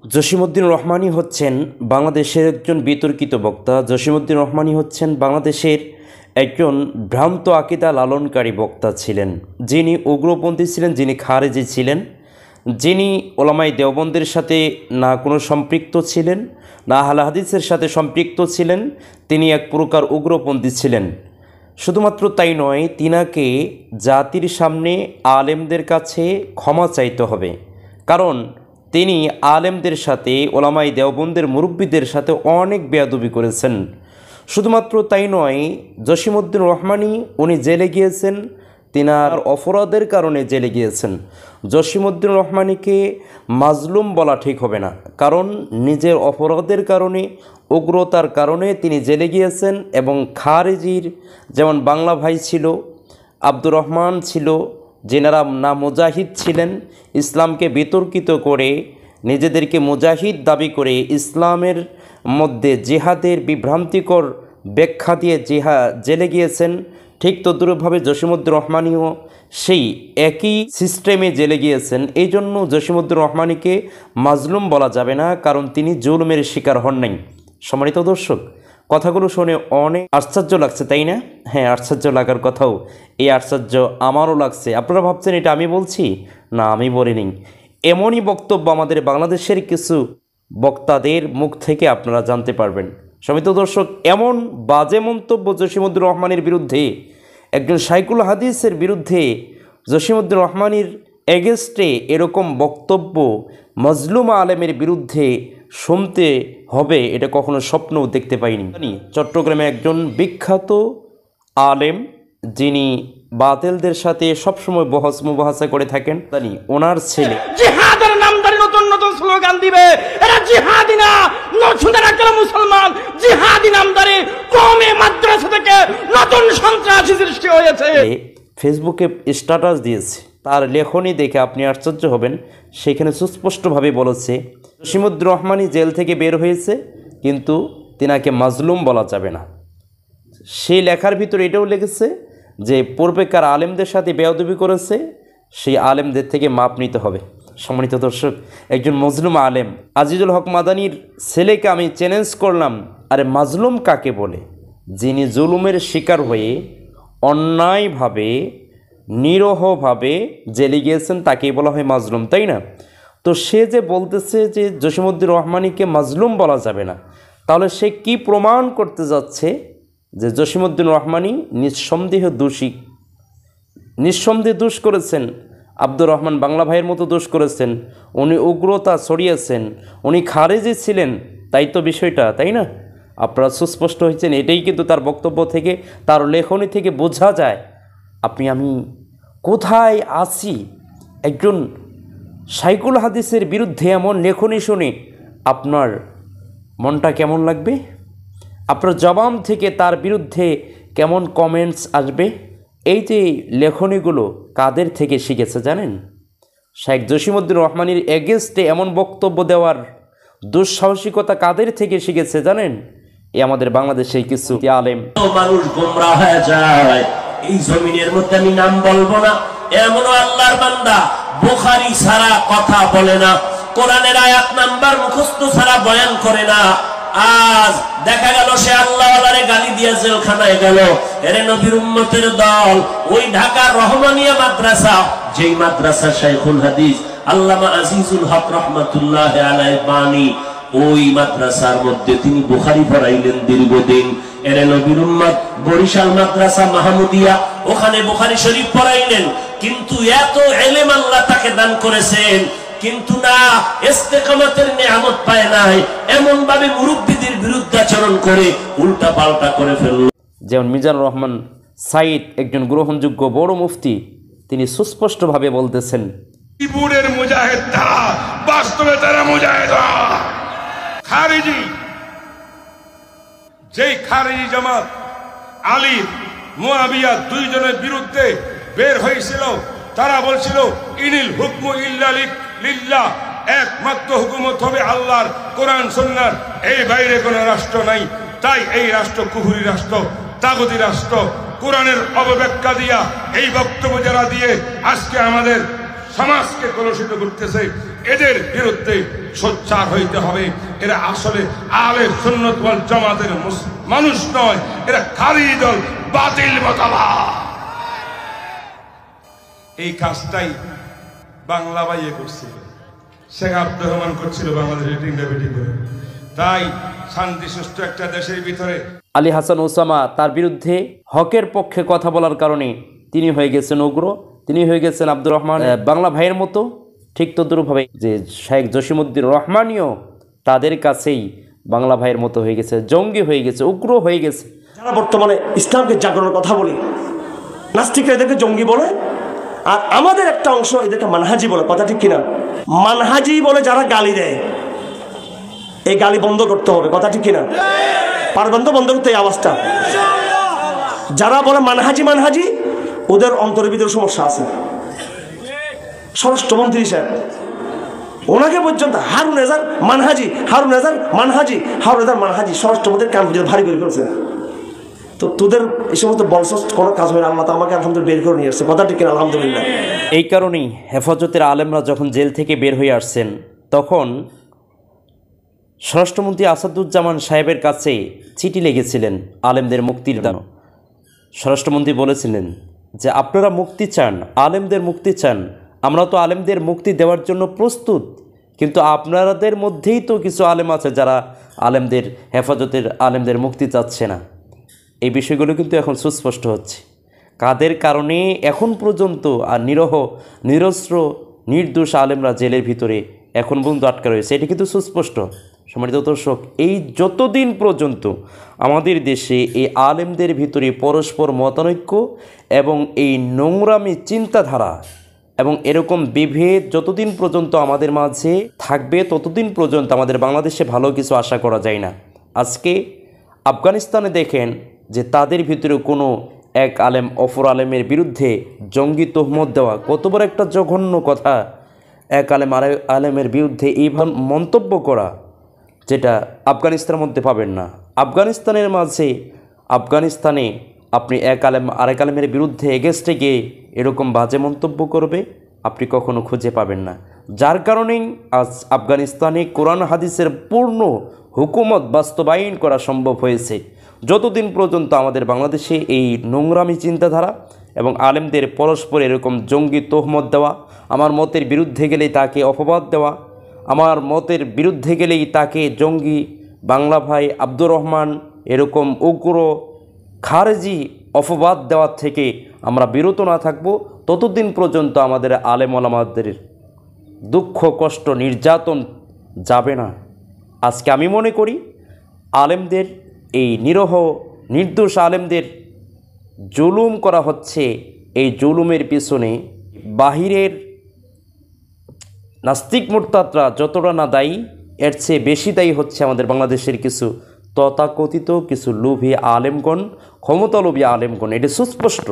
জসিমউদ্দিন রহমানী হচ্ছেন বাংলাদেশের একজন বিতর্কিত বক্তা। জসিমউদ্দিন রহমানী হচ্ছেন বাংলাদেশের একজন ভ্রান্ত আকীদা লালনকারী বক্তা ছিলেন, যিনি উগ্রপন্থী ছিলেন, যিনি খারেজি ছিলেন, যিনি ওলামায়ে দেওবন্দের সাথে না কোনো সম্পৃক্ত ছিলেন, না আহলে হাদিসের সাথে সম্পৃক্ত ছিলেন। তিনি এক প্রকার উগ্রপন্থী ছিলেন। শুধুমাত্র তাই নয়, তিনাকে জাতির সামনে আলেমদের কাছে ক্ষমা চাইতে হবে, কারণ তিনি আলেমদের সাথে ওলামায়ে দেওবন্দের মুরব্বীদের সাথে অনেক বেয়াদবি করেছেন। শুধুমাত্র তাই নয়, জসিমউদ্দিন রহমানী উনি জেলে গিয়েছেন, তিনার অপরাধের কারণে জেলে গিয়েছেন। জসিমউদ্দিন রহমানীকে মাজলুম বলা ঠিক হবে না, কারণ নিজের অপরাধের কারণে, উগ্রতার কারণে তিনি জেলে গিয়েছেন। এবং খারেজির যেমন বাংলা ভাই ছিল, আব্দুর রহমান ছিল, যেনারা না মুজাহিদ ছিলেন, ইসলামকে বিতর্কিত করে নিজেদেরকে মুজাহিদ দাবি করে ইসলামের মধ্যে জিহাদের বিভ্রান্তিকর ব্যাখ্যা দিয়ে জেলে গিয়েছেন, ঠিক তদ্রূপভাবে জসিমউদ্দিন রহমানীও সেই একই সিস্টেমে জেলে গিয়েছেন। এই জন্য জসিমউদ্দিন রহমানীকে মাজলুম বলা যাবে না, কারণ তিনি জুলুমের শিকার হন নাই। সম্মানিত দর্শক, কথাগুলো শুনে অনেক আশ্চর্য লাগছে, তাই না? হ্যাঁ, আশ্চর্য লাগার কথাও, এই আশ্চর্য আমারও লাগছে। আপনারা ভাবছেন এটা আমি বলছি? না, আমি বলিনি। এমনই বক্তব্য আমাদের বাংলাদেশের কিছু বক্তাদের মুখ থেকে আপনারা জানতে পারবেন। সম্মানিত দর্শক, এমন বাজে মন্তব্য জসিমউদ্দিন রহমানীর বিরুদ্ধে, একজন শাইখুল হাদিসের বিরুদ্ধে, জসিমউদ্দিন রহমানীর এগেস্টে এরকম বক্তব্য মজলুম আলেমের বিরুদ্ধে শুনতে হবে, এটা কখনো স্বপ্নও দেখতে পাইনি। চট্টগ্রামে একজন বিখ্যাত আলেম, যিনি বাতিলদের সাথে সবসময় বহস মুবাহাসা করে থাকেন, জানি ওনার ছেলে জিহাদের নামদারি নতুন নতুন স্লোগান দিবে। এরা জিহাদি না, নতুন একটা মুসলমান জিহাদি নামদারি কওমে মাদ্রাসা থেকে নতুন সন্ত্রাসী সৃষ্টি হয়েছে। ফেসবুকে স্ট্যাটাস দিয়েছে, তার লেখনী দেখে আপনি আশ্চর্য হবেন। সেখানে সুস্পষ্টভাবে বলেছে জসিমউদ্দিন রহমানী জেল থেকে বের হয়েছে, কিন্তু তিনাকে মাজলুম বলা যাবে না। সেই লেখার ভিতরে এটাও লিখেছে যে পূর্বেকার আলেমদের সাথে বেয়াদবি করেছে, সেই আলেমদের থেকে মাপ নিতে হবে। সম্মানিত দর্শক, একজন মজলুম আলেম আজিজুল হক মাদানির ছেলেকে আমি চ্যালেঞ্জ করলাম, আরে মাজলুম কাকে বলে? যিনি জুলুমের শিকার হয়ে অন্যায়ভাবে নিরহভাবে জেলে গিয়েছেন, তাকেই বলা হয় মাজলুম, তাই না? তো সে যে বলতেছে যে জসিমউদ্দিন রহমানীকে মাজলুম বলা যাবে না, তাহলে সে কি প্রমাণ করতে যাচ্ছে? যে জসিমউদ্দিন রহমানী নিঃসন্দেহে দোষী, নিঃসন্দেহে দোষ করেছেন। আব্দুর রহমান বাংলা ভাইয়ের মতো দোষ করেছেন, উনি উগ্রতা ছড়িয়েছেন, উনি খারেজি ছিলেন, তাই তো বিষয়টা, তাই না? আপনারা সুস্পষ্ট হয়েছেন, এটাই কিন্তু তার বক্তব্য থেকে, তার লেখনী থেকে বোঝা যায় আমি কোথায় আছি। একজন শাইখুল হাদিসের বিরুদ্ধে এমন লেখনী শুনে আপনার মনটা কেমন লাগবে? আপনার জবান থেকে তার বিরুদ্ধে কেমন কমেন্টস আসবে? এই যে লেখনীগুলো কাদের থেকে শিখেছে জানেন? শেখ জসিমউদ্দিন রহমানীর এগেস্টে এমন বক্তব্য দেওয়ার দুঃসাহসিকতা কাদের থেকে শিখেছে জানেন? এই আমাদের বাংলাদেশে কিছু আলেম। মানুষ গোমরা হয়ে যায়। এই জমিনের মধ্যে আমি নাম বলবো না, এমন আল্লাহর বান্দা বুখারী ছাড়া কথা বলে না, কোরআনের আয়াত নাম্বার মুখস্থ ছাড়া বয়ান করে না। আজ দেখা গেল সে আল্লাহওয়ালারে গালি দিয়ে জেলখানায় গেল। এরে নবীর উম্মতের দল, ওই ঢাকার রহমানিয়া মাদ্রাসা, যেই মাদ্রাসা শাইখুল হাদিস আল্লামা আজিজুল হক রহমাতুল্লাহ আলাইহি বানী, ওই মাদ্রাসার মধ্যে তিনি বুখারী পড়াইলেন দীর্ঘদিন। এরে নবীর উম্মত বরিশাল মাদ্রাসা মাহমুদিয়া, ওখানে বুখারী শরীফ পড়াইলেন। কিন্তু এত ইলম আল্লাহ তাকে দান করেছেন, কিন্তু না ইস্তেকামতের নিয়ামত পায় নাই, এমন ভাবে মুরব্বিদের বিরুদ্ধে আচরণ করে উল্টা পাল্টা করে ফেলল। যেমন মিজানুর রহমান সাইদ, একজন গ্রহণযোগ্য বড় মুফতি, তিনি সুস্পষ্টভাবে বলতেছেন ইবুরের মুজাহিদ তারা, বাস্তবে তারা মুজাহিদ খারিজি। যেই খারিজি জামাত আলী মুআবিয়া দুইজনের বিরুদ্ধে বের হয়েছিল, তারা বলছিল ইনিল হুকমু ইল্লা লিল্লাহ, একমাত্র হুকুমত হবে আল্লাহর, কোরআন সুন্নাহর, এই বাইরে কোনো রাষ্ট্র নাই। তাই এই রাষ্ট্র কুফরি রাষ্ট্র, তাগুতি রাষ্ট্র। কোরআনের অবব্যাখ্যা দিয়া এই বক্তব্য যারা দিয়ে আজকে আমাদের সমাজকে কলুষিত করতেছে, এদের বিরুদ্ধে সোচ্চার হইতে হবে। এরা আসলে আহলে সুন্নাত ওয়াল জামাতের মানুষ নয়, এরা খালি দল, বাতিল মতবাদ। এই কাজটাই বাংলা বাইয়ে করছিল, শেখ আব্দুর রহমান করছিল বাংলাদেশের টিন্ডাবিটি করে। তাই শান্তি সুষ্ঠু একটা দেশের ভিতরে আলী হাসান ওসামা তার বিরুদ্ধে হকের পক্ষে কথা বলার কারণে তিনি হয়ে গেছেন উগ্র, তিনি হয়ে গেছেন আব্দুর রহমান বাংলা ভাইয়ের মতো। ঠিক তদ্রুপভাবে যে শেখ জসিমউদ্দিন রহমানিও তাদের কাছেই বাংলা ভাইয়ের মতো হয়ে গেছে, জঙ্গি হয়ে গেছে, উগ্র হয়ে গেছে। যারা বর্তমানে ইসলামকে জাগরণের কথা বলি, নাস্তিকরা এদেরকে জঙ্গি বলে, আর আমাদের একটা অংশ এদেরকে মানহাজি বলে। কথা ঠিক কিনা? মানহাজি বলে যারা গালি দেয়, এই গালি বন্ধ করতে হবে। কথা ঠিক কিনা? পারবেন তো বন্ধ করতে এই আওয়াজটা? যারা বলে মানহাজি মানহাজি, ওদের অন্তরের ভিতরে সমস্যা আছে। স্বরাষ্ট্রমন্ত্রী সাহেব, ওনাকে পর্যন্ত হারুন রেজার মানহাজি, হারুন রেজার মানহাজি, হারুন রেজার মানহাজি, স্বরাষ্ট্রমন্ত্রীর কান পর্যন্ত ভারী করে ফেলছে। তো তোদের এই সমস্ত বলসস কোনো কাজ হয় না। আল্লাহ তো আমাকে আলহামদুলিল্লাহ বের করে নিয়ে আসছে। কথা ঠিক কিনা? আলহামদুলিল্লাহ। এই কারণেই হেফাজতের আলেমরা যখন জেল থেকে বের হয়ে আসছেন, তখন স্বরাষ্ট্রমন্ত্রী আসাদুজ্জামান সাহেবের কাছে চিঠি লিখেছিলেন আলেমদের মুক্তির জন্য। স্বরাষ্ট্রমন্ত্রী বলেছিলেন যে আপনারা মুক্তি চান, আলেমদের মুক্তি চান, আমরা তো আলেমদের মুক্তি দেওয়ার জন্য প্রস্তুত, কিন্তু আপনাদের মধ্যেই তো কিছু আলেম আছে যারা আলেমদের হেফাজতের আলেমদের মুক্তি চাচ্ছে না। এই বিষয়গুলো কিন্তু এখন সুস্পষ্ট হচ্ছে কাদের কারণে এখন পর্যন্ত আর নিরস্ত্র নির্দোষ আলেমরা জেলের ভিতরে এখন পর্যন্ত আটকা রয়েছে। এটি কিন্তু সুস্পষ্ট। সম্মানিত দর্শক, এই যতদিন পর্যন্ত আমাদের দেশে এই আলেমদের ভিতরে পরস্পর মতানৈক্য এবং এই নোংরামি চিন্তাধারা এবং এরকম বিভেদ যতদিন পর্যন্ত আমাদের মাঝে থাকবে, ততদিন পর্যন্ত আমাদের বাংলাদেশে ভালো কিছু আশা করা যায় না। আজকে আফগানিস্তানে দেখেন যে তাদের ভিতরে কোনো এক আলেম অপর আলেমের বিরুদ্ধে জঙ্গি তোহমত দেওয়া কত বড় একটা জঘন্য কথা। এক আলেম আরেক আলেমের বিরুদ্ধে এইভাবে মন্তব্য করা, যেটা আফগানিস্তানের মধ্যে পাবেন না। আফগানিস্তানে আপনি এক আলেম আরেক আলেমের বিরুদ্ধে এগেস্টে গিয়ে এরকম বাজে মন্তব্য করবে আপনি কখনো খুঁজে পাবেন না। যার কারণেই আজ আফগানিস্তানে কোরআন হাদিসের পূর্ণ হুকুমত বাস্তবায়ন করা সম্ভব হয়েছে। যতদিন পর্যন্ত আমাদের বাংলাদেশে এই নোংরামি চিন্তাধারা এবং আলেমদের পরস্পর এরকম জঙ্গি তোহমত দেওয়া, আমার মতের বিরুদ্ধে গেলেই তাকে অপবাদ দেওয়া, আমার মতের বিরুদ্ধে গেলেই তাকে জঙ্গি, বাংলা ভাই, আব্দুর রহমান, এরকম উগ্র, খারেজি অপবাদ দেওয়ার থেকে আমরা বিরত না থাকব, ততদিন পর্যন্ত আমাদের আলেম ওলামাদের দুঃখ কষ্ট নির্যাতন যাবে না। আজকে আমি মনে করি আলেমদের এই নিরহ নির্দোষ আলেমদের জুলুম করা হচ্ছে। এই জুলুমের পিছনে বাহিরের নাস্তিক মুরতাদরা যতটা না দায়ী, এর চেয়ে বেশি দায়ী হচ্ছে আমাদের বাংলাদেশের কিছু তথাকথিত কিছু লোভী আলেমগণ, ক্ষমতালোভী আলেমগণ। এটি সুস্পষ্ট।